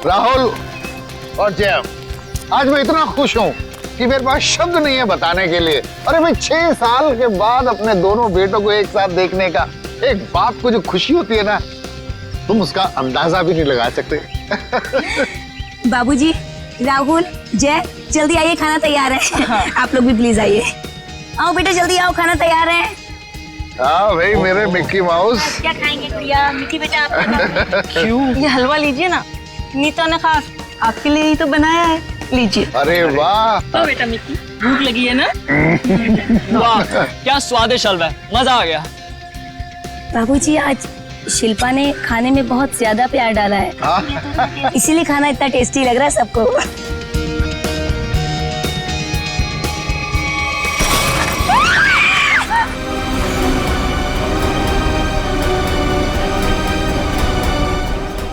राहुल और जय, आज मैं इतना खुश हूँ कि मेरे पास शब्द नहीं है बताने के लिए। अरे भाई 6 साल के बाद अपने दोनों बेटों को एक साथ देखने का एक बाप को जो खुशी होती है ना, तुम उसका अंदाजा भी नहीं लगा सकते। बाबूजी, राहुल, जय, जल्दी आइए, खाना तैयार है। आप लोग भी प्लीज आइए। आओ बेटा, जल्दी आओ, खाना तैयार है। हाँ भाई मेरे मिक्की माउस। क्या खाएंगे भैया? मिक्की बेटा आप क्यों? ये हलवा लीजिए ना, नीता ने खास आपके लिए ही तो बनाया है, लीजिए। अरे वाह। तो बेटा मिक्की, भूख लगी है ना? वाह क्या स्वादिष्ट हलवा है, मजा आ गया। बाबूजी, आज शिल्पा ने खाने में बहुत ज्यादा प्यार डाला है, इसीलिए खाना इतना टेस्टी लग रहा है सबको।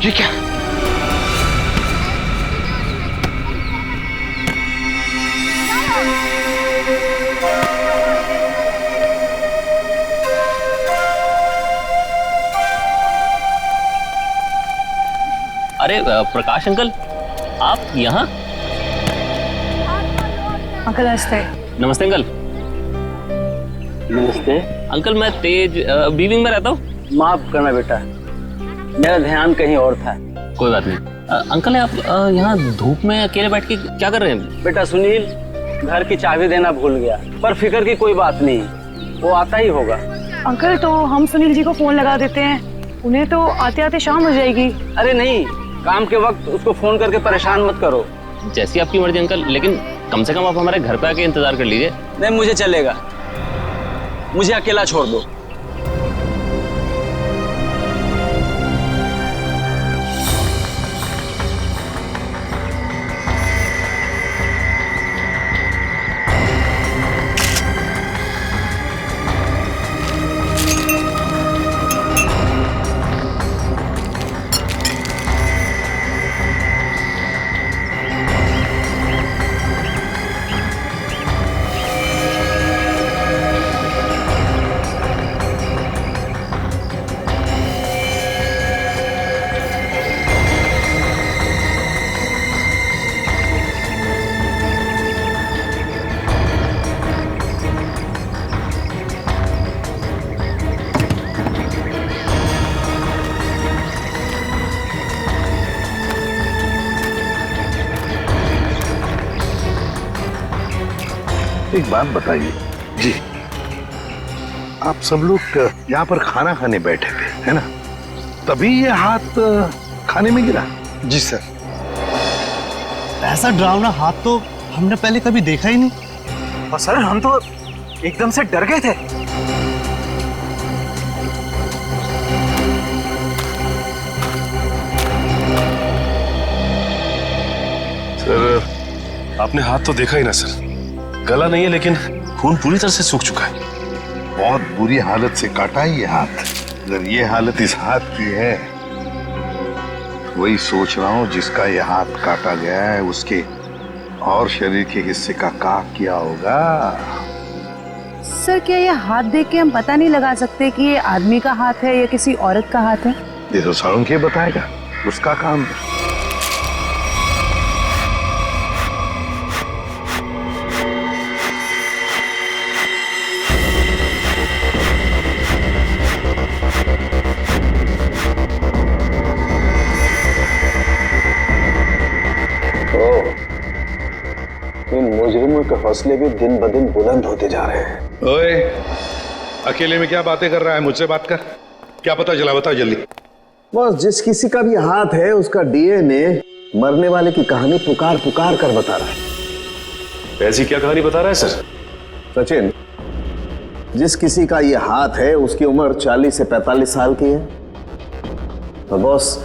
ये क्या? अरे प्रकाश अंकल, आप यहाँ? अंकल नमस्ते। नमस्ते अंकल। नमस्ते। अंकल मैं तेज बीविंग में रहता हूँ। माफ करना बेटा, मेरा ध्यान कहीं और था। कोई बात नहीं। अंकल आप यहाँ धूप में अकेले बैठ के क्या कर रहे हैं? बेटा सुनील घर की चाबी देना भूल गया, पर फिक्र की कोई बात नहीं, वो आता ही होगा। अंकल तो हम सुनील जी को फोन लगा देते हैं, उन्हें तो आते आते शाम हो जाएगी। अरे नहीं, काम के वक्त उसको फोन करके परेशान मत करो। जैसी आपकी मर्जी अंकल, लेकिन कम से कम आप हमारे घर पे आके इंतजार कर लीजिए। नहीं मुझे चलेगा, मुझे अकेला छोड़ दो। एक बात बताइए जी, आप सब लोग यहाँ पर खाना खाने बैठे थे है ना, तभी ये हाथ खाने में गिरा? जी सर। ऐसा डरावना हाथ तो हमने पहले कभी देखा ही नहीं, और सर हम तो एकदम से डर गए थे। सर आपने हाथ तो देखा ही ना सर, गला नहीं है लेकिन खून पूरी तरह से सूख चुका है। बहुत बुरी हालत से काटा है ये हाथ। अगर ये हालत इस हाथ की है, वही सोच रहा हूँ जिसका ये हाथ काटा गया है उसके और शरीर के हिस्से का क्या किया होगा। सर क्या ये हाथ देख के हम पता नहीं लगा सकते कि ये आदमी का हाथ है या किसी औरत का हाथ है? ये तो साळुंखे बताएगा, उसका काम है। इन मुजरिमों के हौसले भी दिन ब दिन बुलंद होते जा रहे हैं। ओए, अकेले में क्या बातें कर रहा है? मुझसे बात कर। क्या पता चला, बताओ जल्दी। बस जिस किसी का भी हाथ है उसका डीएनए मरने वाले की कहानी पुकार पुकार कर बता रहा है। ऐसी क्या कहानी बता रहा है सर? सचिन, जिस किसी का ये हाथ है उसकी उम्र 40 से 45 साल की है। तो बॉस,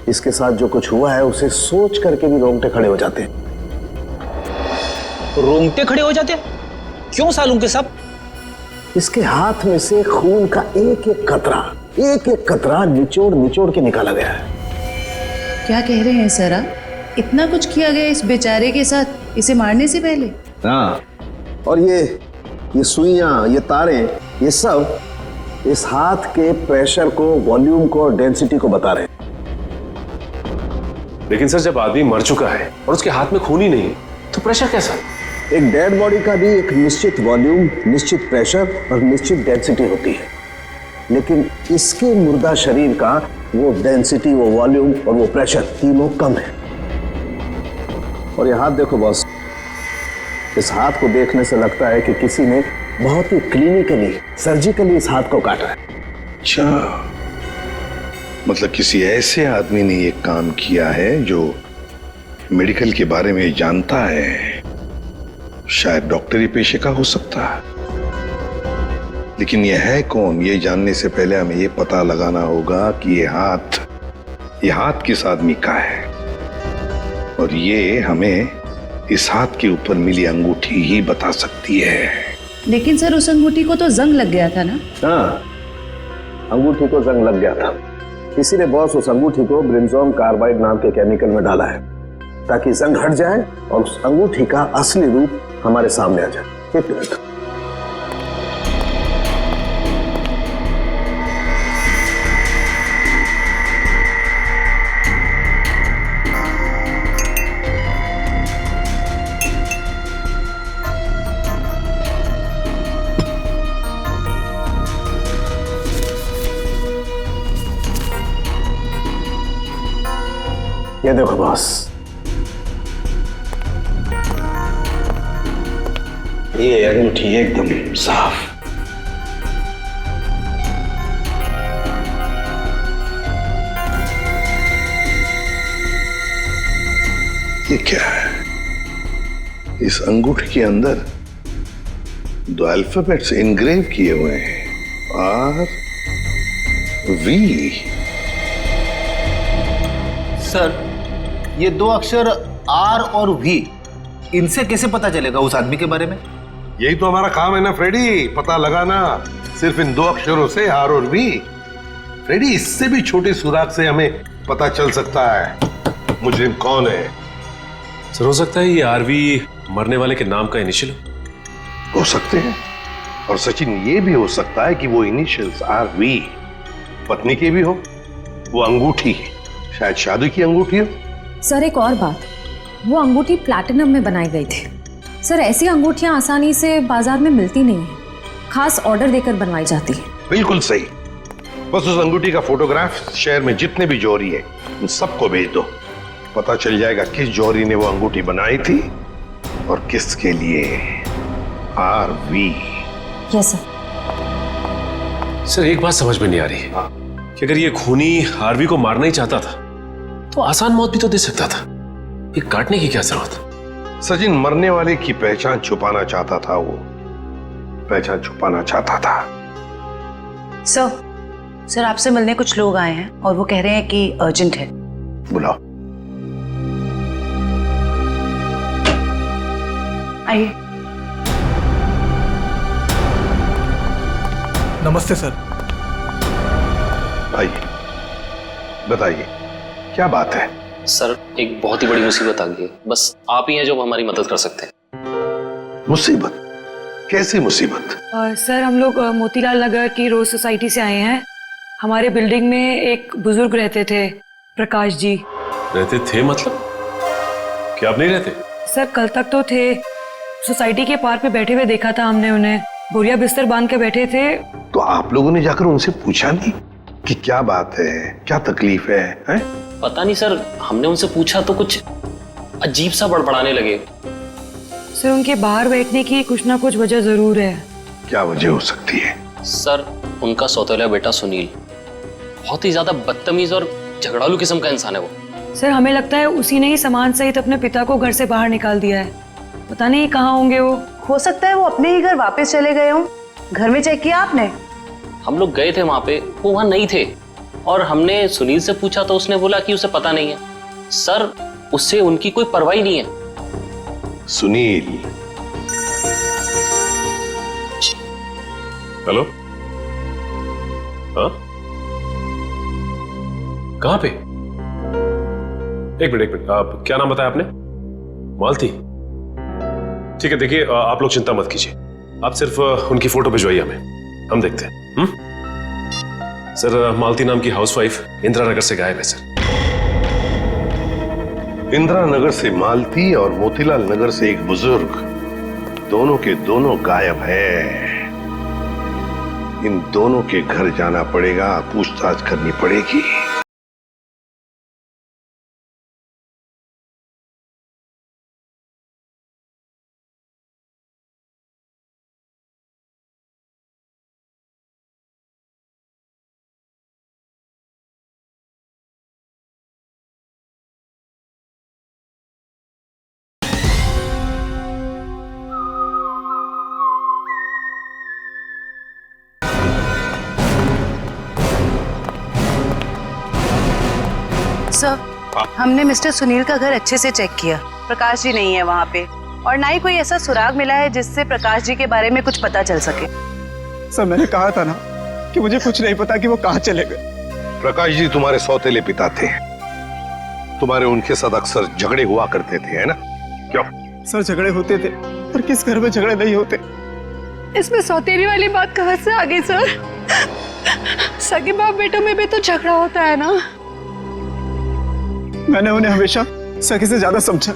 इसके साथ जो कुछ हुआ है उसे सोच करके भी रोंगटे खड़े हो जाते हैं। रोंगटे खड़े हो जाते? क्यों सालूंके साहब? इसके हाथ में से खून का एक एक कतरा निचोड़ निचोड़ के निकाला गया है। क्या कह रहे हैं सर आप? इतना कुछ किया गया इस बेचारे के साथ इसे मारने से पहले? हाँ, और ये सुइयां, ये तारे, ये सब इस हाथ के प्रेशर को, वॉल्यूम को और डेंसिटी को बता रहे हैं। लेकिन सर जब आदमी मर चुका है और उसके हाथ में खून ही नहीं है तो प्रेशर कैसा? एक डेड बॉडी का भी एक निश्चित वॉल्यूम, निश्चित प्रेशर और निश्चित डेंसिटी होती है, लेकिन इसके मुर्दा शरीर का वो डेंसिटी, वो वॉल्यूम और वो प्रेशर तीनों कम है। और ये हाथ देखो बॉस, इस हाथ को देखने से लगता है कि किसी ने बहुत ही क्लिनिकली, सर्जिकली इस हाथ को काटा है। अच्छा, मतलब किसी ऐसे आदमी ने ये काम किया है जो मेडिकल के बारे में जानता है, शायद डॉक्टरी पेशे का हो सकता है। लेकिन ये है कौन, ये जानने से पहले हमें ये पता लगाना होगा कि ये हाथ किस आदमी का है, और ये हमें इस हाथ के ऊपर मिली अंगूठी ही बता सकती है। लेकिन सर उस अंगूठी को तो जंग लग गया था ना? हाँ, अंगूठी को जंग लग गया था, इसीलिए बॉस उस अंगूठी को ब्रिंजोन कार्बाइड नाम के केमिकल में डाला है ताकि जंग हट जाए और उस अंगूठी का असली रूप हमारे सामने आ जाए। एक मिनट। ये देखो बॉस, ये अंगूठी एकदम साफ। ये क्या है? इस अंगूठी के अंदर दो अल्फाबेट्स इनग्रेव किए हुए हैं, आर वी। सर, ये दो अक्षर आर और वी, इनसे कैसे पता चलेगा उस आदमी के बारे में? यही तो हमारा काम है ना फ्रेडी, पता लगाना। सिर्फ इन दो अक्षरों से, आर और वी। फ्रेडी, इससे भी छोटे सुराग से हमें पता चल सकता है मुजरिम कौन है। सर हो सकता है ये आरवी मरने वाले के नाम का इनिशियल हो सकते हैं, और सचिन ये भी हो सकता है कि वो इनिशियल्स आर वी पत्नी के भी हो। वो अंगूठी शायद शादी की अंगूठी हो। सर एक और बात, वो अंगूठी प्लैटिनम में बनाई गई थी। सर ऐसी अंगूठियां आसानी से बाजार में मिलती नहीं है, खास ऑर्डर देकर बनवाई जाती है। बिल्कुल सही। बस उस अंगूठी का फोटोग्राफ शहर में जितने भी जौहरी है उन सबको भेज दो, पता चल जाएगा किस जौहरी ने वो अंगूठी बनाई थी और किसके लिए। R V. Yes sir. Sir एक बात समझ में नहीं आ रही है कि अगर ये खूनी आरवी को मारना ही चाहता था तो आसान मौत भी तो दे सकता था, ये काटने की क्या जरूरत? सचिन मरने वाले की पहचान छुपाना चाहता था, वो पहचान छुपाना चाहता था। सर आपसे मिलने कुछ लोग आए हैं और वो कह रहे हैं कि अर्जेंट है। बुलाओ। आइए। नमस्ते सर। आइए, बताइए क्या बात है? सर एक बहुत ही बड़ी मुसीबत आ गई है, बस आप ही हैं जो हमारी मदद कर सकते हैं। मुसीबत? कैसी मुसीबत? सर हम लोग मोतीलाल नगर की रोज सोसाइटी से आए हैं। हमारे बिल्डिंग में एक बुजुर्ग रहते थे, प्रकाश जी। रहते थे मतलब? क्या आप नहीं रहते? सर कल तक तो थे, सोसाइटी के पार्क में बैठे हुए देखा था हमने उन्हें, बोरिया बिस्तर बांध के बैठे थे। तो आप लोगों ने जाकर उनसे पूछा नहीं कि क्या बात है, क्या तकलीफ है, हैं? पता नहीं सर, हमने उनसे पूछा तो कुछ अजीब सा बड़बड़ाने लगे। सर उनके बाहर बैठने की कुछ ना कुछ वजह जरूर है। क्या वजह हो सकती है? सर उनका सौतेला बेटा सुनील बहुत ही ज्यादा बदतमीज और झगड़ालू किस्म का इंसान है वो। सर हमें लगता है उसी ने ही सामान सहित अपने पिता को घर से बाहर निकाल दिया है। पता नहीं कहाँ होंगे वो। हो सकता है वो अपने ही घर वापस चले गए हों। घर में चेक किया आपने? हम लोग गए थे वहां पे, वो वहां नहीं थे, और हमने सुनील से पूछा तो उसने बोला कि उसे पता नहीं है। सर उससे उनकी कोई परवाह नहीं है। सुनील? हेलो, हाँ कहाँ पे? एक मिनट, आप क्या नाम बताया आपने? मालती? ठीक है, देखिए आप लोग चिंता मत कीजिए, आप सिर्फ उनकी फोटो भिजवाइए हमें, हम देखते हैं। सर मालती नाम की हाउसवाइफ इंदिरा नगर से गायब है सर। इंदिरा नगर से मालती और मोतीलाल नगर से एक बुजुर्ग, दोनों के दोनों गायब है। इन दोनों के घर जाना पड़ेगा, पूछताछ करनी पड़ेगी। सर, हमने मिस्टर सुनील का घर अच्छे से चेक किया। प्रकाश जी नहीं है वहाँ पे, और ना ही कोई ऐसा सुराग मिला है जिससे प्रकाश जी के बारे में कुछ पता चल सके। सर, मैंने कहा था ना कि मुझे कुछ नहीं पता कि वो कहाँ चले गए। प्रकाश जी तुम्हारे सौतेले पिता थे, तुम्हारे उनके साथ अक्सर झगड़े हुआ करते थे, है ना? क्यों? सर, झगड़े होते थे, पर किस घर में झगड़े नहीं होते। इसमें सौतेली वाली बात कहाँ से आ गई सर? सगे बाप बेटों में भी तो झगड़ा होता है ना। मैंने उन्हें हमेशा सखी से ज्यादा समझा।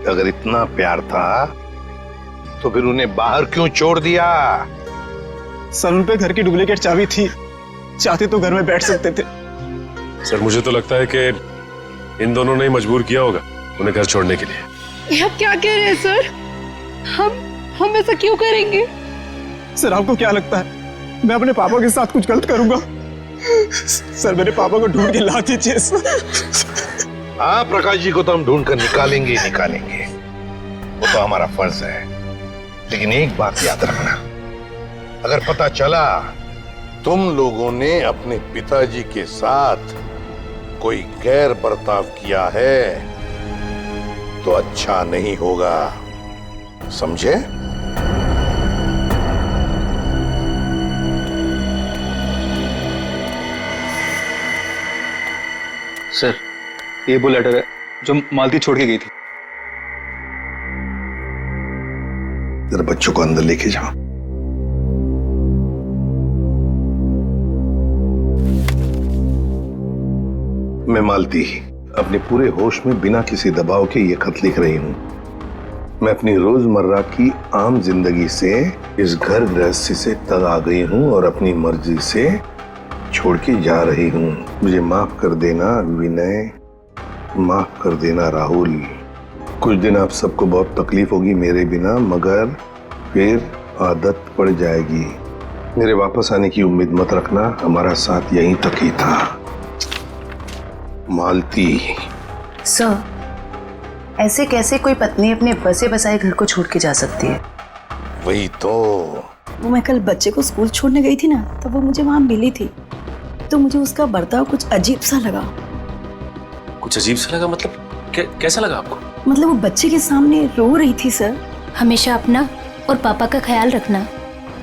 अगर इतना प्यार था तो फिर उन्हें बाहर क्यों छोड़ दिया? सर, उन पे घर की डुप्लीकेट चाबी थी, चाहते तो घर में बैठ सकते थे। सर, मुझे तो लगता है कि इन दोनों ने ही मजबूर किया होगा उन्हें घर छोड़ने के लिए। ये आप क्या कह रहे हैं सर? हम ऐसा क्यों करेंगे? सर, आपको क्या लगता है मैं अपने पापा के साथ कुछ गलत करूंगा? सर, मेरे पापा को ढूंढ के ला दीजिए सर। हाँ, प्रकाश जी को तो हम ढूंढ कर निकालेंगे ही निकालेंगे, वो तो हमारा फर्ज है। लेकिन एक बात याद रखना, अगर पता चला तुम लोगों ने अपने पिताजी के साथ कोई गैर बर्ताव किया है तो अच्छा नहीं होगा, समझे? सर, ये वो लेटर है जो मालती छोड़ के गई थी। जरा बच्चों को अंदर लेके जाओ। मैं मालती अपने पूरे होश में बिना किसी दबाव के ये खत लिख रही हूं। मैं अपनी रोजमर्रा की आम जिंदगी से इस घर गृहस्थी से तंग आ गई हूं और अपनी मर्जी से छोड़ के जा रही हूं। मुझे माफ कर देना विनय, माफ कर देना राहुल। कुछ दिन आप सबको बहुत तकलीफ होगी मेरे बिना, मगर फिर आदत पड़ जाएगी। मेरे वापस आने की उम्मीद मत रखना, हमारा साथ यहीं तक ही था। मालती। सर, ऐसे कैसे कोई पत्नी अपने बसे बसाए घर को छोड़ के जा सकती है? वही तो। वो मैं कल बच्चे को स्कूल छोड़ने गई थी ना, तब वो मुझे वहां मिली थी, तो मुझे उसका बर्ताव कुछ अजीब सा लगा। कुछ अजीब सा लगा मतलब? कैसा लगा आपको? मतलब वो बच्चे के सामने रो रही थी। सर, हमेशा अपना और पापा का ख्याल रखना।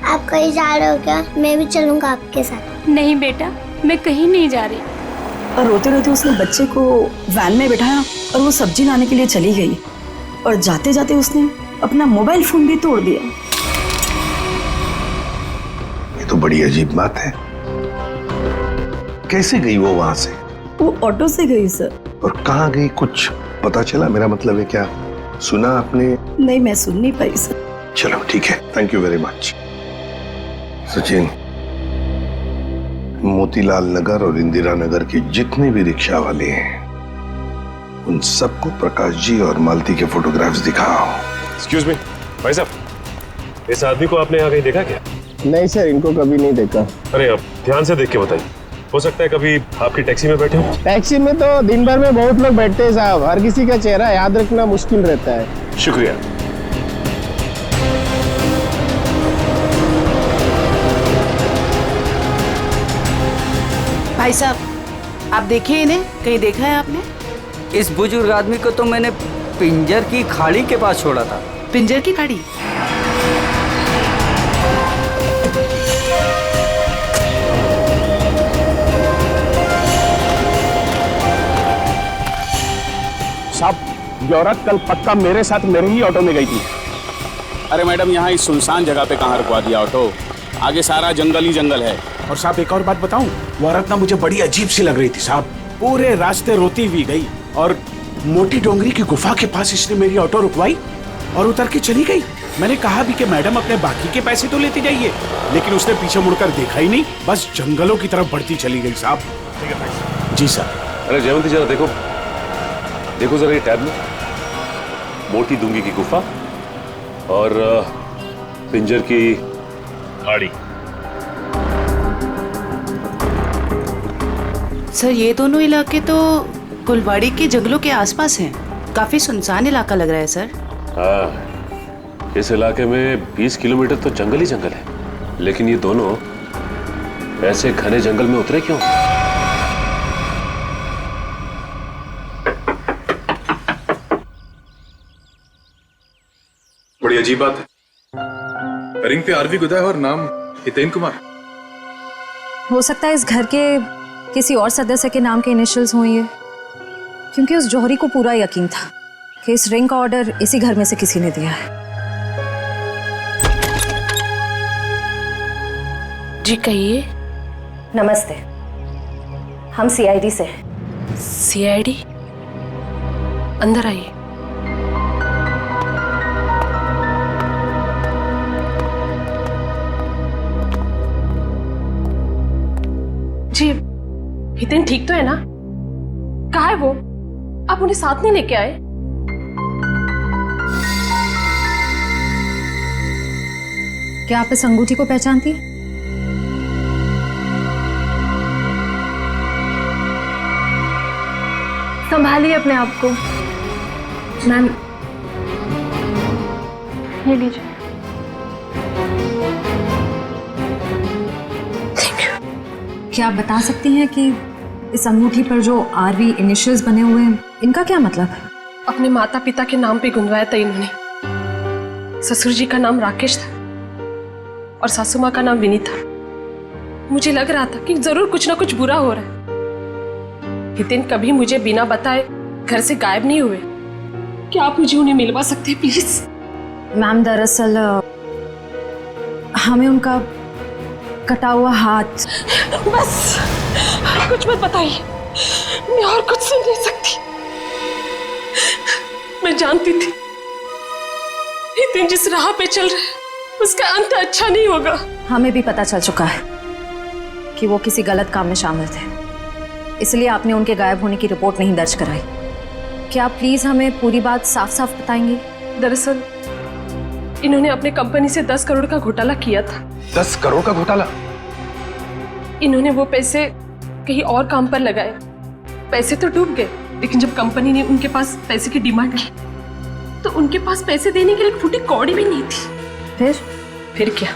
आप कहीं जा रहे हो क्या? मैं भी चलूंगा आपके साथ। नहीं बेटा, मैं कहीं नहीं जा रही। और रोते रोते उसने बच्चे को वैन में बिठाया और वो सब्जी लाने के लिए चली गई, और जाते जाते उसने अपना मोबाइल फोन भी तोड़ दिया। ये तो बड़ी अजीब बात है। कैसे गई वो वहां से? वो ऑटो से गई सर। और कहाँ गई, कुछ पता चला? मेरा मतलब है, क्या सुना आपने? नहीं, मैं सुन नहीं पाई सर। चलो ठीक है, thank you very much. Sachin, Motilal Nagar और इंदिरा नगर के जितने भी रिक्शा वाले हैं उन सबको प्रकाश जी और मालती के फोटोग्राफ्स दिखाओ। एक्सक्यूज मी, भाई साहब, इस आदमी को आपने यहाँ कहीं देखा क्या? नहीं सर, इनको कभी नहीं देखा। अरे अब ध्यान से देख के बताइए, हो सकता है कभी आपकी टैक्सी में बैठे हो। टैक्सी में तो दिन भर में बहुत लोग बैठते हैं साहब, हर किसी का चेहरा याद रखना मुश्किल रहता है। शुक्रिया। भाई साहब, आप देखिए इन्हें, कहीं देखा है आपने? इस बुजुर्ग आदमी को तो मैंने पिंजर की खाड़ी के पास छोड़ा था। पिंजर की खाड़ी? साहब, ये औरत कल पक्का मेरे साथ मेरे ही ऑटो में गई थी। अरे मैडम, यहाँ इस सुनसान जगह पे कहाँ रुकवा दिया ऑटो? आगे सारा जंगल ही जंगल है। और साहब एक और बात बताऊं, वो औरत ना मुझे बड़ी अजीब सी लग रही थी साहब। पूरे रास्ते रोती हुई गई और मोटी डोंगरी की गुफा के पास इसने मेरी ऑटो रुकवाई और उतर के चली गई। मैंने कहा भी कि मैडम अपने बाकी के पैसे तो लेते जाइए, लेकिन उसने पीछे मुड़कर देखा ही नहीं, बस जंगलों की तरफ बढ़ती चली गई साहब। ठीक है भाई। जी सर। अरे जयवंती जरा देखो, देखो जरा ये टैब में, मोटी डूंगी की गुफा और पिंजर की गाड़ी। सर ये दोनों इलाके तो कुलवाड़ी के जंगलों के आसपास हैं। काफी सुनसान इलाका लग रहा है सर। हाँ, इस इलाके में 20 किलोमीटर तो जंगल ही जंगल है, लेकिन ये दोनों ऐसे घने जंगल में उतरे क्यों? बड़ी अजीब बात है, रिंग पे आरवी गुदा है और नाम हितेन कुमार। हो सकता है इस घर के किसी और सदस्य के नाम के इनिशियल्स हों ये, क्योंकि उस जौहरी को पूरा यकीन था कि इस रिंग का ऑर्डर इसी घर में से किसी ने दिया है। जी कहिए। नमस्ते, हम सीआईडी से हैं। सीआईडी? अंदर आइए। जी हितेन ठीक तो है ना? कहाँ है वो? आप उन्हें साथ नहीं लेके आए? क्या आप इस अंगूठी को पहचानती हैं? संभालिए अपने आप को। मैम ये लीजिए। क्या आप बता सकती हैं कि इस अंगूठी पर जो आरवी इनिशियल्स बने हुए हैं, इनका क्या मतलब है? अपने माता पिता के नाम पे गुंदवाया था इन्होंने। ससुर जी का नाम राकेश था और सासू माँ का नाम विनीता। मुझे लग रहा था कि जरूर कुछ ना कुछ बुरा हो रहा है। हितेन कभी मुझे बिना बताए घर से गायब नहीं हुए। क्या आप मुझे उन्हें मिलवा सकते हैं प्लीज? मैम दरअसल हमें उनका कटा हुआ हाथ। बस कुछ मत बताइए, मैं और कुछ सुन नहीं सकती। मैं जानती थी हितेन जिस राह पे चल रहे हैं उसका अंत अच्छा नहीं होगा। हमें भी पता चल चुका है कि वो किसी गलत काम में शामिल थे, इसलिए आपने उनके गायब होने की रिपोर्ट नहीं दर्ज कराई। क्या आप प्लीज हमें पूरी बात साफ साफ बताएंगी? दरअसल इन्होंने अपने कंपनी से 10 करोड़ का घोटाला किया था। 10 करोड़ का घोटाला? इन्होंने वो पैसे कहीं और काम पर लगाए। पैसे तो डूब गए, लेकिन जब कंपनी ने उनके पास पैसे की डिमांड की तो उनके पास पैसे देने के लिए एक फूटी कौड़ी भी नहीं थी। फिर क्या,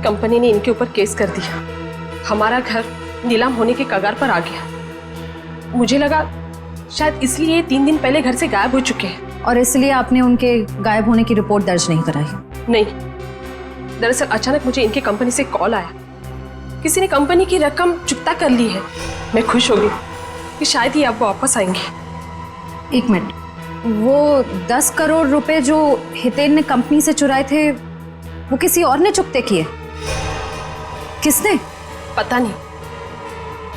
कंपनी ने इनके ऊपर केस कर दिया। हमारा घर नीलाम होने के कगार पर आ गया। मुझे लगा शायद इसलिए 3 दिन पहले घर से गायब हो चुके हैं। और इसलिए आपने उनके गायब होने की रिपोर्ट दर्ज नहीं कराई? नहीं, दरअसल अचानक मुझे इनके कंपनी से कॉल आया, किसी ने कंपनी की रकम चुकता कर ली है। मैं खुश हो गई कि शायद ही आप वापस आएंगे। एक मिनट, वो 10 करोड़ रुपए जो हितेन ने कंपनी से चुराए थे वो किसी और ने चुकते किए? किसने? पता नहीं,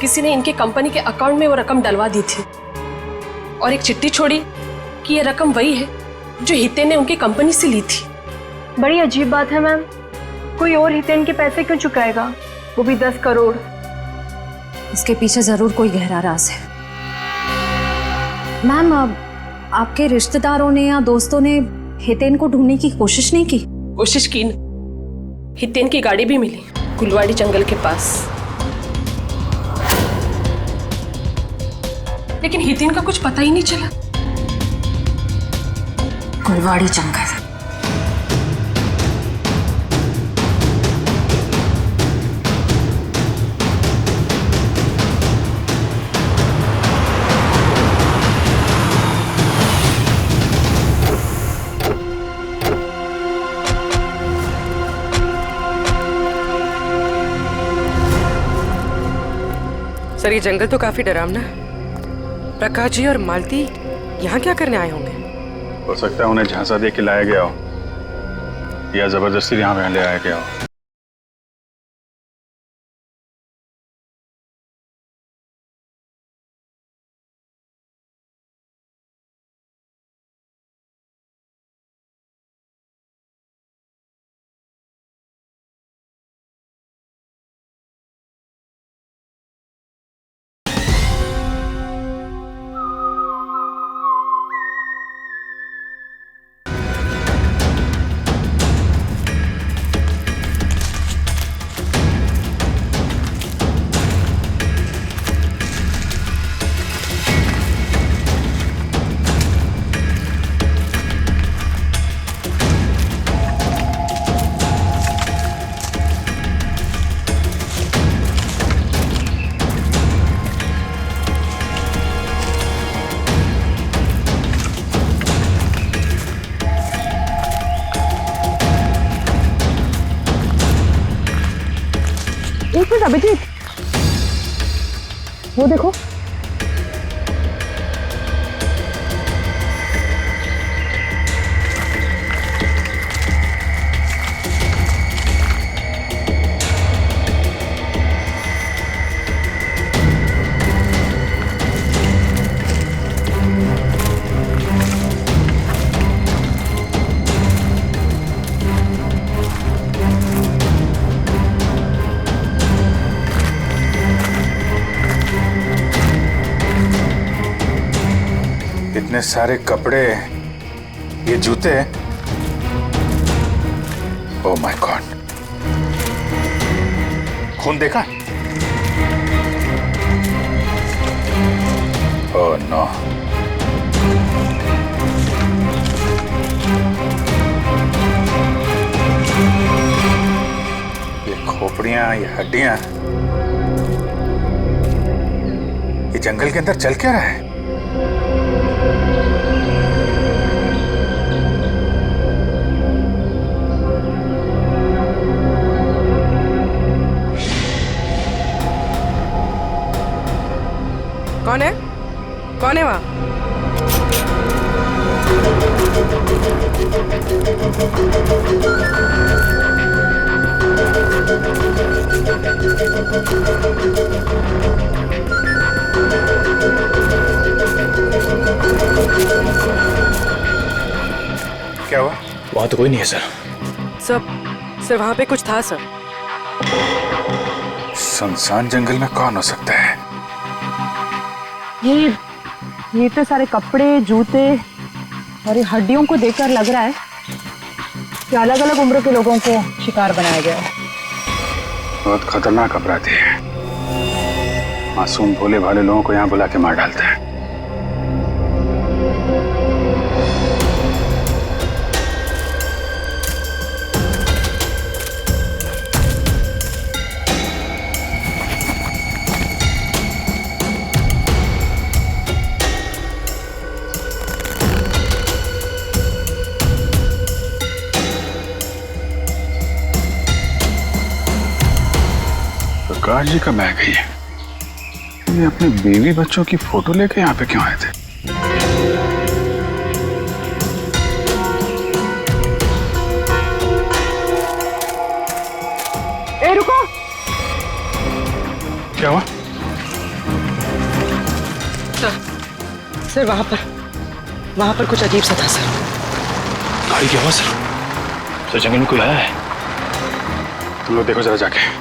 किसी ने इनके कंपनी के अकाउंट में वो रकम डलवा दी थी और एक चिट्ठी छोड़ी कि ये रकम वही है जो हितेन ने उनकी कंपनी से ली थी। बड़ी अजीब बात है मैम, कोई और हितेन के पैसे क्यों चुकाएगा, वो भी 10 करोड़? इसके पीछे जरूर कोई गहरा राज है। मैम, आपके रिश्तेदारों ने या दोस्तों ने हितेन को ढूंढने की कोशिश नहीं की? कोशिश की न, हितेन की गाड़ी भी मिली कुलवाड़ी जंगल के पास, लेकिन हितेन का कुछ पता ही नहीं चला। कुलवाड़ी जंगल। सर ये जंगल तो काफी डरावना है। प्रकाश जी और मालती यहाँ क्या करने आए होंगे? हो सकता है उन्हें झांसा दे के लाया गया हो या जबरदस्ती यहाँ ले आया गया हो। अभिजीत, वो देखो। इतने सारे कपड़े, ये जूते, ओह माय गॉड, खून देखा? Oh no. ये खोपड़ियां, ये हड्डियां, ये जंगल के अंदर चल क्या रहा है? कौन है? कौन है वहाँ? क्या हुआ? वहां तो कोई नहीं है सर। सर वहां पे कुछ था सर। सुनसान जंगल में कौन हो सकता है? ये तो सारे कपड़े, जूते और ये हड्डियों को देखकर लग रहा है कि अलग अलग उम्र के लोगों को शिकार बनाया गया है। बहुत खतरनाक अपराधी है। मासूम भोले भाले लोगों को यहाँ बुला के मार डालता है। प्रकाश जी कब आ गई है? ये अपने बीवी बच्चों की फोटो लेके यहाँ पे क्यों आए थे? ए रुको! क्या हुआ? सर वहां पर कुछ अजीब सा था सर। गाड़ी क्या हुआ सर? सर जंगल में कोई आया है? तुम लोग देखो जरा जाके।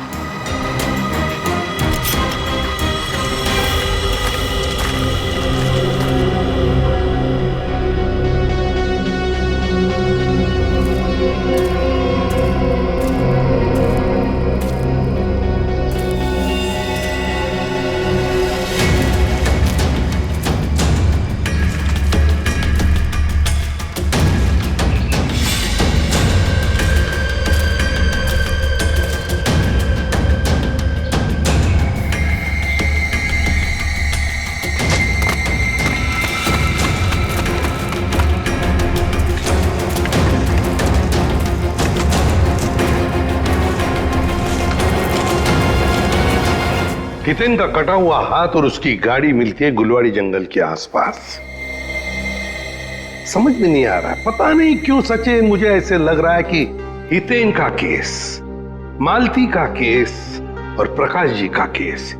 हितेन का कटा हुआ हाथ और उसकी गाड़ी मिलती है गुलवाड़ी जंगल के आसपास। समझ में नहीं आ रहा, पता नहीं क्यों सचे मुझे ऐसे लग रहा है कि हितेन का केस, मालती का केस और प्रकाश जी का केस,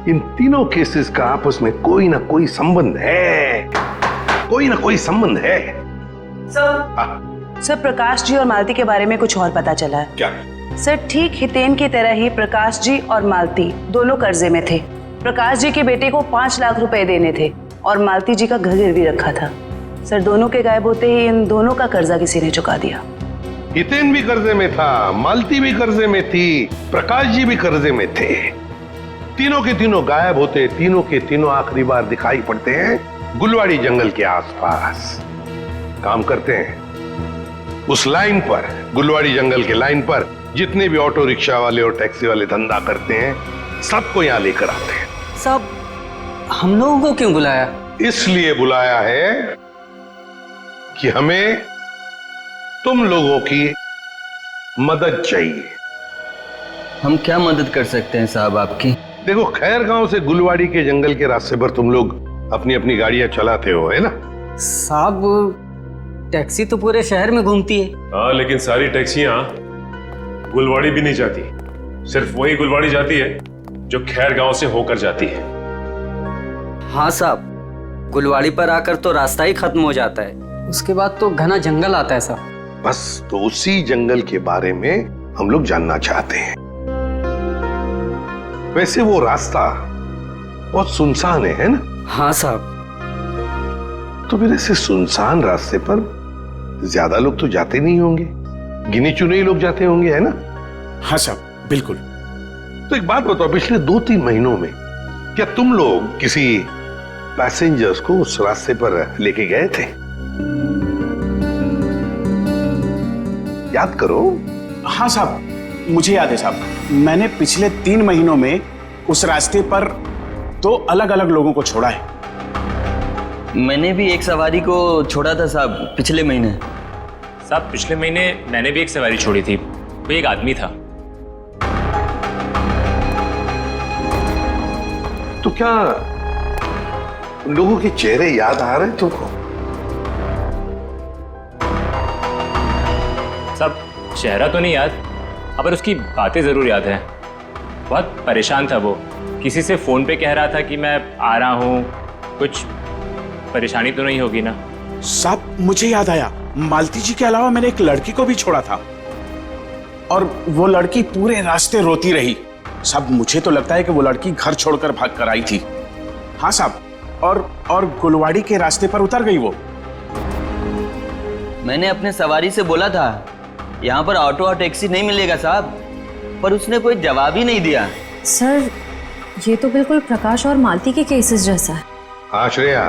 इन तीनों केसेस का आपस में कोई ना कोई संबंध है, कोई ना कोई संबंध है। सर प्रकाश जी और मालती के बारे में कुछ और पता चला है। क्या? सर ठीक हितेन की तरह ही प्रकाश जी और मालती दोनों कर्जे में थे। प्रकाश जी के बेटे को 5 लाख रुपए देने थे और मालती जी का घर गिरवी रखा था। सर दोनों के गायब होते ही इन दोनों का कर्जा किसी ने चुका दिया। हितेन भी कर्जे में था, मालती भी कर्जे में थी, प्रकाश जी भी कर्जे में थे। तीनों के तीनों गायब होते, तीनों के तीनों आखिरी बार दिखाई पड़ते हैं गुलवाड़ी जंगल के आसपास। काम करते हैं उस लाइन पर, गुलवाड़ी जंगल के लाइन पर जितने भी ऑटो रिक्शा वाले और टैक्सी वाले धंधा करते हैं, सबको यहां लेकर आते हैं। सब हम लोगों को क्यों बुलाया? इसलिए बुलाया है कि हमें तुम लोगों की मदद चाहिए। हम क्या मदद कर सकते हैं साहब आपकी? देखो, खैर गांव से गुलवाड़ी के जंगल के रास्ते पर तुम लोग अपनी अपनी गाड़ियां चलाते हो, है ना? साहब टैक्सी तो पूरे शहर में घूमती है। हाँ, लेकिन सारी टैक्सियां गुलवाड़ी भी नहीं जाती। सिर्फ वही गुलवाड़ी जाती है जो खैर गांव से होकर जाती है। हाँ साहब, गुलवाड़ी पर आकर तो रास्ता ही खत्म हो जाता है, उसके बाद तो घना जंगल आता है साहब। बस तो उसी जंगल के बारे में हम लोग जानना चाहते हैं। वैसे वो रास्ता बहुत सुनसान है ना? हाँ साहब। तो फिर ऐसे सुनसान रास्ते पर ज्यादा लोग तो जाते नहीं होंगे, गिने चुने ही लोग जाते होंगे, है ना? हाँ साहब, बिल्कुल। तो एक बात बताओ, पिछले 2-3 महीनों में क्या तुम लोग किसी पैसेंजर्स को उस रास्ते पर लेके गए थे? याद करो। हाँ साहब, मुझे याद है साहब। मैंने पिछले 3 महीनों में उस रास्ते पर 2 अलग अलग लोगों को छोड़ा है। मैंने भी एक सवारी को छोड़ा था साहब पिछले महीने। साहब पिछले महीने मैंने भी एक सवारी छोड़ी थी, वो एक आदमी था। तो क्या उन लोगों के चेहरे याद आ रहे हैं तुमको? साहब चेहरा तो नहीं याद, पर उसकी बातें जरूर याद हैं। बहुत परेशान था वो, किसी से फोन पे कह रहा था कि मैं आ रहा हूँ, कुछ परेशानी तो नहीं होगी ना? साहब मुझे याद आया, मालती जी के अलावा मैंने एक लड़की को भी छोड़ा था और वो लड़की पूरे रास्ते रोती रही। साहब मुझे तो लगता है कि वो लड़की घर छोड़कर भाग कर आई थी। हाँ साहब, और गुलवाड़ी के रास्ते पर उतर गई वो। मैंने अपने सवारी से बोला था यहाँ पर ऑटो और टैक्सी नहीं मिलेगा साहब, पर उसने कोई जवाब ही नहीं दिया। सर ये तो बिल्कुल प्रकाश और मालती के केसेस जैसा है। हाँ श्रेया,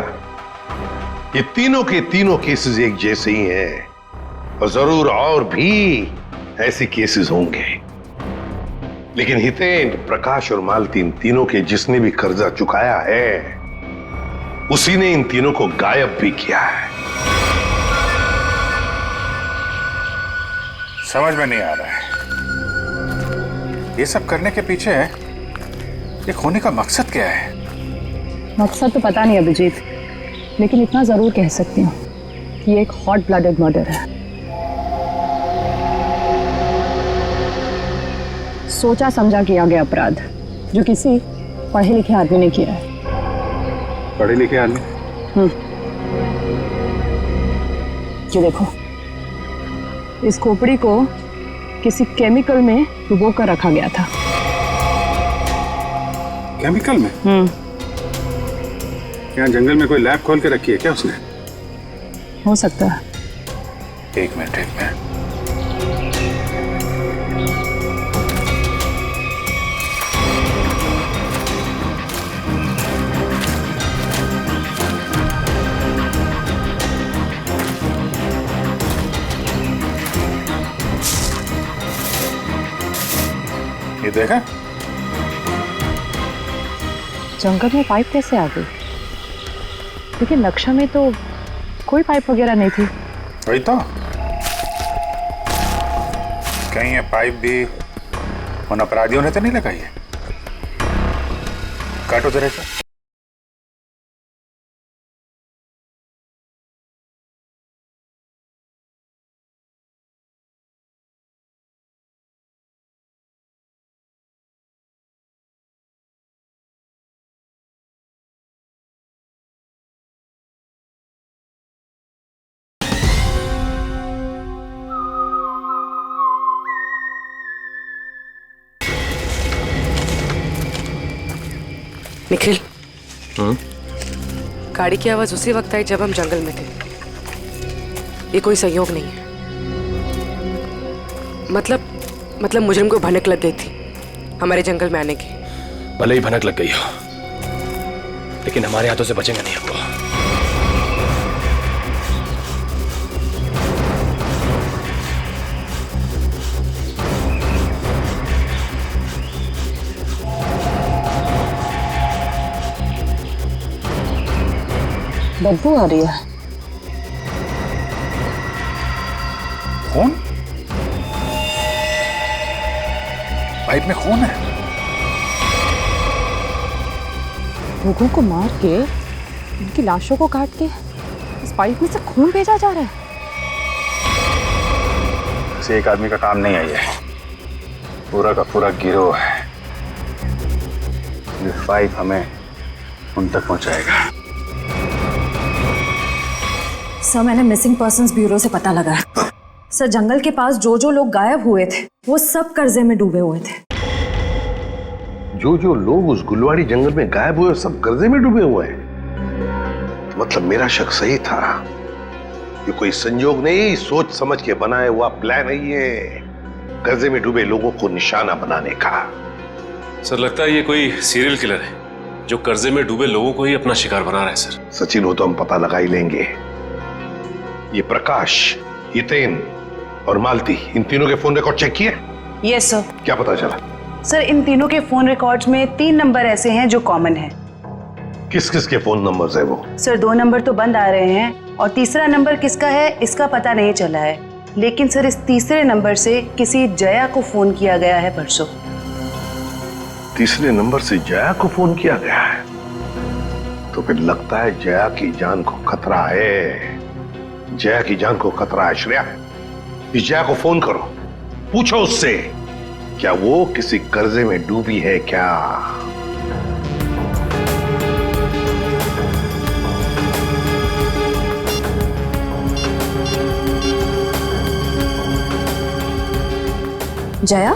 ये तीनों के तीनों केसेस एक जैसे ही हैं और जरूर और भी ऐसे केसेस होंगे। लेकिन हितेन, प्रकाश और मालती, इन तीनों के जिसने भी कर्जा चुकाया है उसी ने इन तीनों को गायब भी किया है। समझ में नहीं आ रहा है ये सब करने के पीछे ये खोने का मकसद क्या है? मकसद तो पता नहीं अभिजीत, लेकिन इतना जरूर कह सकती हूँ कि ये एक हॉट ब्लडेड मर्डर है। सोचा समझा किया गया अपराध जो किसी पढ़े लिखे आदमी ने किया है। पढ़े लिखे आदमी? ये देखो, इस खोपड़ी को किसी केमिकल में डुबो कर रखा गया था। केमिकल में? क्या जंगल में कोई लैब खोल के रखी है क्या उसने? हो सकता है। एक मिनट। ये देखा? जंगल में पाइप कैसे आ गई? लेकिन नक्शा में तो कोई पाइप वगैरह नहीं थी। वही तो, कहीं ये पाइप भी उन अपराधियों ने तो नहीं लगाई है? काटो जरा सा। निखिल, गाड़ी की आवाज उसी वक्त आई जब हम जंगल में थे। ये कोई संयोग नहीं है। मतलब मुजरिम को भनक लग गई थी हमारे जंगल में आने की। भले ही भनक लग गई हो, लेकिन हमारे हाथों से बचेंगे नहीं हमको। बदबू आ रही है। कौन? पाइप में खून है। लोगों को मार के, उनकी लाशों को काट के इस पाइप में से खून भेजा जा रहा है। किसी एक आदमी का काम नहीं है, ये पूरा का पूरा गिरोह है। ये पाइप हमें उन तक पहुंचाएगा। सर, मैंने मिसिंग पर्संस ब्यूरो से पता लगाया। सर, जंगल के पास जो जो लोग गायब हुए थे वो सब कर्जे में डूबे हुए थे। जो जो लोग उस गुलवाड़ी जंगल में गायब हुए सब कर्जे में डूबे हुए हैं। तो मतलब मेरा शक सही था। ये कोई संयोग नहीं, सोच समझ के बनाया हुआ प्लान है ये, कर्जे में डूबे लोगों को निशाना बनाने का। सर, लगता है ये कोई सीरियल किलर है जो कर्जे में डूबे लोगों को ही अपना शिकार बना रहा है। सर सचिन, हो तो हम पता लगा ही लेंगे। ये प्रकाश, हितेन और मालती, इन तीनों के फोन रिकॉर्ड चेक किए? Yes sir. क्या पता चला? सर, इन तीनों के फोन रिकॉर्ड्स में 3 नंबर ऐसे हैं जो कॉमन हैं। किस किस के फोन नंबर्स है वो? सर, 2 नंबर तो बंद आ रहे हैं और तीसरा नंबर किसका है इसका पता नहीं चला है। लेकिन सर, इस तीसरे नंबर से किसी जया को फोन किया गया है परसों। तीसरे नंबर से जया को फोन किया गया है? तो फिर लगता है जया की जान को खतरा है। जया की जान को खतरा है। श्रेया, इस जया को फोन करो, पूछो उससे क्या वो किसी कर्जे में डूबी है क्या। जया,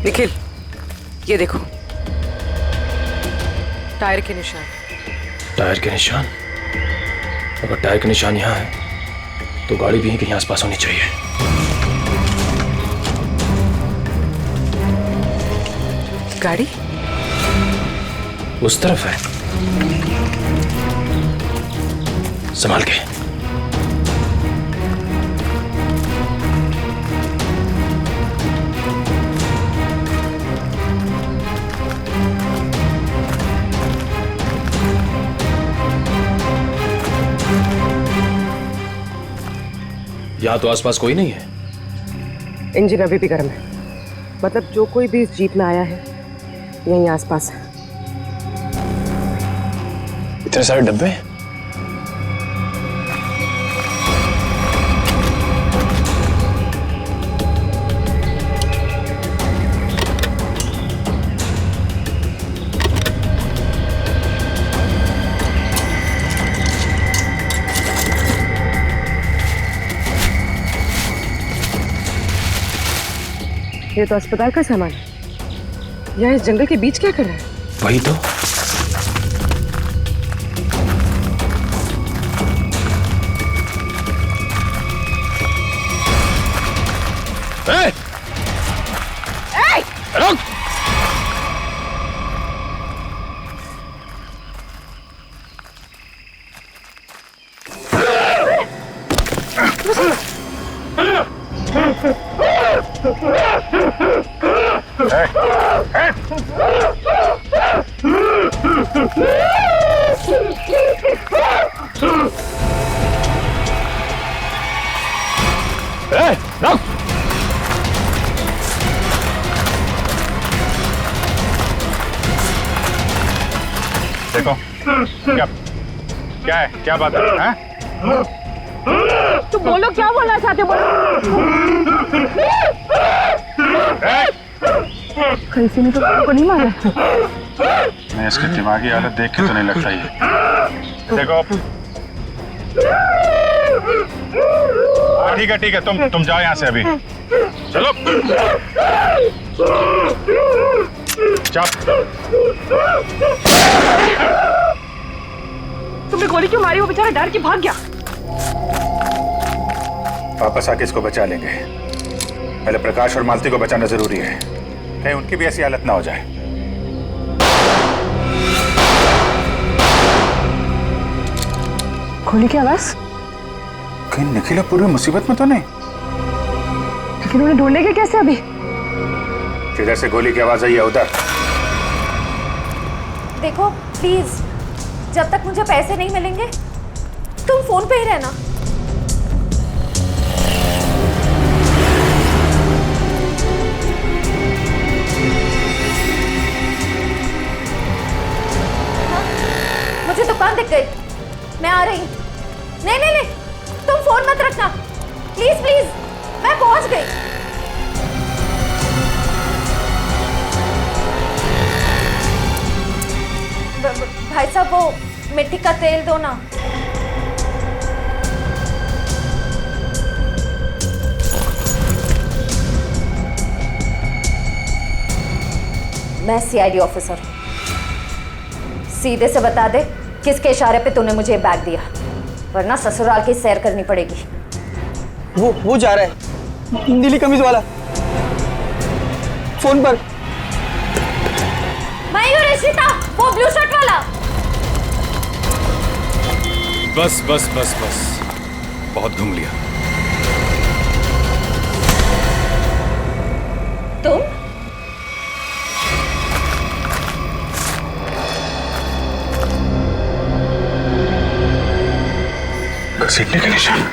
निखिल, ये देखो टायर के निशान। टायर के निशान? अगर टायर के निशान यहाँ है तो गाड़ी भी कहीं आसपास होनी चाहिए। गाड़ी उस तरफ है, संभाल के। यहाँ तो आसपास कोई नहीं है। इंजन अभी भी गर्म है, मतलब जो कोई भी इस जीप में आया है यहीं आसपास है। इतने सारे डब्बे? ये तो अस्पताल का सामान है। यहाँ इस जंगल के बीच क्या कर रहा है? वही तो। रुक! देखो क्या क्या है, क्या बात है? तो बोलो, क्या बोलना चाहते हो? किसी ने तो को नहीं मारा। मैं इसकी दिमागी हालत देख के तो नहीं लगता ये। देखो ठीक है, तुम जाओ यहाँ से अभी। चलो तुमने गोली क्यों मारी? वो बेचारा डर के भाग गया। वापस आके इसको बचा लेंगे। पहले प्रकाश और मालती को बचाना जरूरी है, कहीं उनकी भी ऐसी हालत ना हो जाए। गोली की आवाज? कहीं निखिल पूरी मुसीबत में तो नहीं? लेकिन उन्हें ढूंढेंगे कैसे अभी? जिधर से गोली की आवाज आई है उधर। देखो प्लीज, जब तक मुझे पैसे नहीं मिलेंगे तुम फोन पे ही रहना। दिख गई। मैं आ रही। नहीं नहीं नहीं, तुम फोन मत रखना प्लीज प्लीज, मैं पहुंच गई। भाई साहब वो मिट्टी का तेल दो ना। मैं सीआईडी ऑफिसर, सीधे से बता दे किसके इशारे पे तूने मुझे बैग दिया, वरना ससुराल की सैर करनी पड़ेगी। वो जा रहा है, नीली कमीज वाला, फोन पर। मयूर ऋषिता, वो ब्लू शर्ट वाला। बस बस बस बस, बहुत घूम लिया। तुम घसीटने के निशान।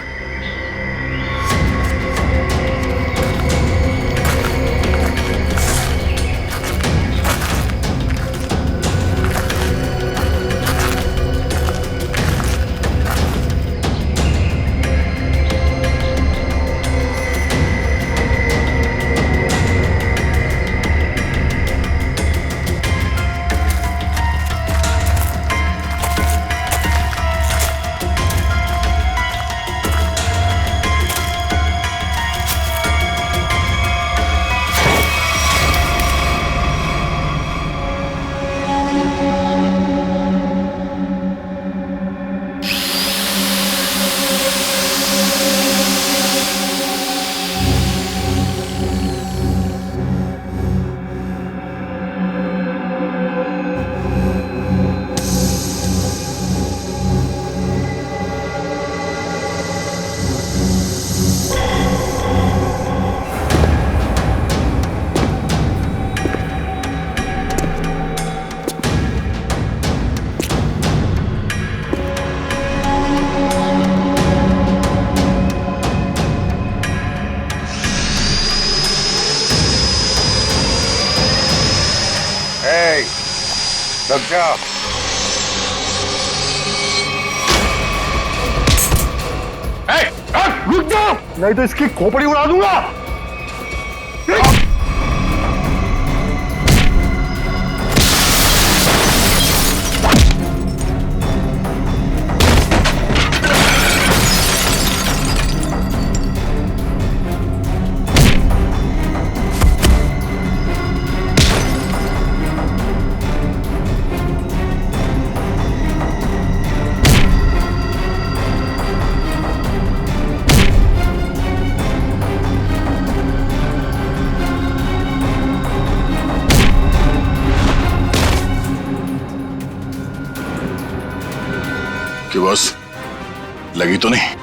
रुक जाओ। रुक जाओ, नहीं तो इसकी खोपड़ी उड़ा दूंगा। कि बस लगी तो नहीं?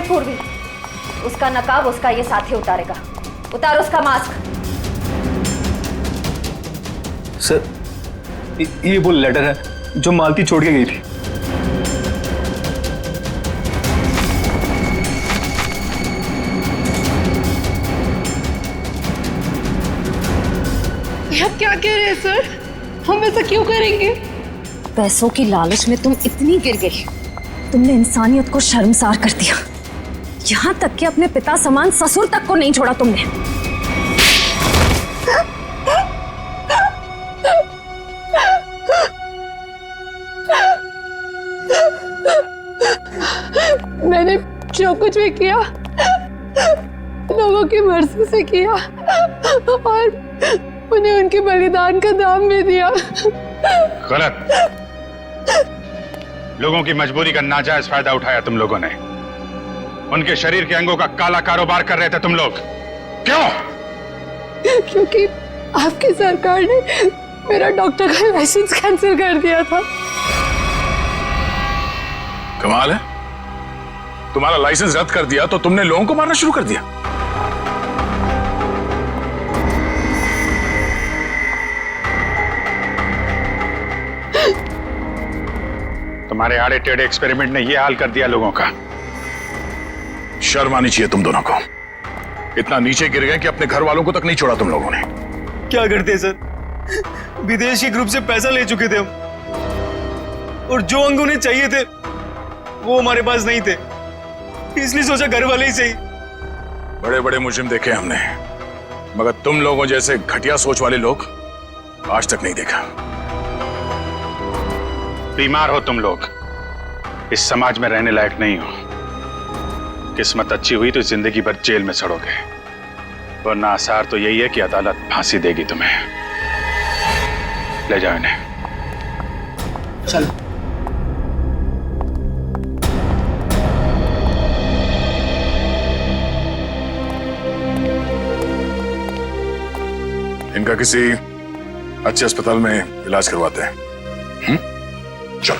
पूर्वी, उसका नकाब उसका ये साथी उतारेगा। उतार उसका मास्क। सर, ये वो लेटर है जो मालती छोड़ के गई थी। ये आप क्या कह रहे हैं सर? हम ऐसा क्यों करेंगे? पैसों की लालच में तुम इतनी गिर गई, तुमने इंसानियत को शर्मसार कर दिया। यहाँ तक कि अपने पिता समान ससुर तक को नहीं छोड़ा तुमने। मैंने जो कुछ भी किया लोगों की मर्जी से किया और उन्हें उनके बलिदान का दाम भी दिया। गलत। लोगों की मजबूरी का नाजायज फायदा उठाया तुम लोगों ने। उनके शरीर के अंगों का काला कारोबार कर रहे थे तुम लोग। क्यों? क्योंकि आपकी सरकार ने मेरा डॉक्टर का लाइसेंस कैंसिल कर दिया था। कमाल है, तुम्हारा लाइसेंस रद्द कर दिया तो तुमने लोगों को मारना शुरू कर दिया। तुम्हारे आड़े टेढ़े एक्सपेरिमेंट ने यह हाल कर दिया लोगों का। शर्म आनी चाहिए तुम दोनों को। इतना नीचे गिर गए कि अपने घर वालों को तक नहीं छोड़ा तुम लोगों ने। क्या करते सर, विदेशी ग्रुप से पैसा ले चुके थे हम, और जो अंग उन्हें चाहिए थे वो हमारे पास नहीं थे, इसलिए सोचा घर वाले ही सही। बड़े बड़े मुजरिम देखे हमने, मगर तुम लोगों जैसे घटिया सोच वाले लोग आज तक नहीं देखा। बीमार हो तुम लोग, इस समाज में रहने लायक नहीं हो। किस्मत अच्छी हुई तो जिंदगी भर जेल में सड़ोगे, वरना आसार तो यही है कि अदालत फांसी देगी तुम्हें। ले जाओ इन्हें। चल। इनका किसी अच्छे अस्पताल में इलाज करवाते हैं। चल।